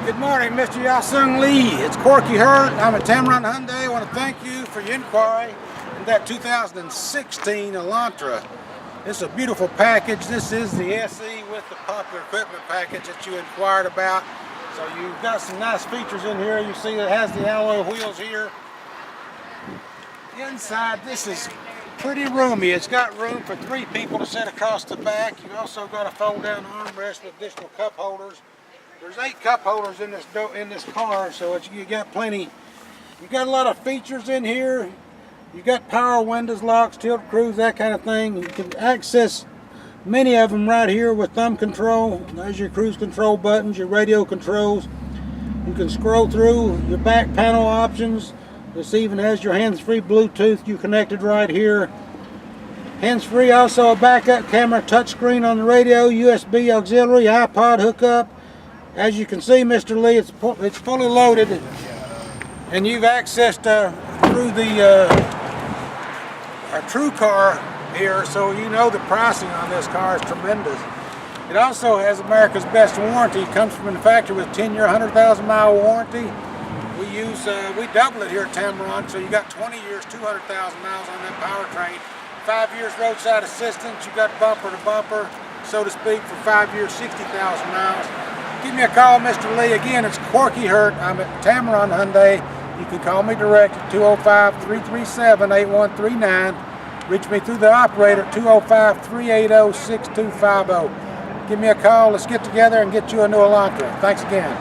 Good morning, Mr. Jaesung Lee. It's Corky Hurt. I'm at Tameron Hyundai. I want to thank you for your inquiry in that 2016 Elantra. This is a beautiful package. This is the SE with the popular equipment package that you inquired about. So you've got some nice features in here. You see it has the alloy wheels here. Inside, this is pretty roomy. It's got room for 3 people to sit across the back. You've also got a fold-down armrest with additional cup holders. There's 8 cup holders in this car, so you got plenty. You got a lot of features in here. You got power windows, locks, tilt cruise, that kind of thing. You can access many of them right here with thumb control. There's your cruise control buttons, your radio controls. You can scroll through your back panel options. This even has your hands-free Bluetooth. You connected right here. Hands-free, also a backup camera, touchscreen on the radio, USB auxiliary, iPod hookup. As you can see, Mr. Lee, it's fully loaded, and you've accessed through the our True Car here, so you know the pricing on this car is tremendous. It also has America's best warranty. It comes from the factory with 10-year, 100,000-mile warranty. We double it here at Tameron, so you got 20 years, 200,000 miles on that powertrain. 5 years roadside assistance. You got bumper to bumper, so to speak, for 5 years, 60,000 miles. Give me a call, Mr. Lee. Again, it's Corky Hurt. I'm at Tameron Hyundai. You can call me direct at 205-337-8139. Reach me through the operator at 205-380-6250. Give me a call. Let's get together and get you a new Elantra. Thanks again.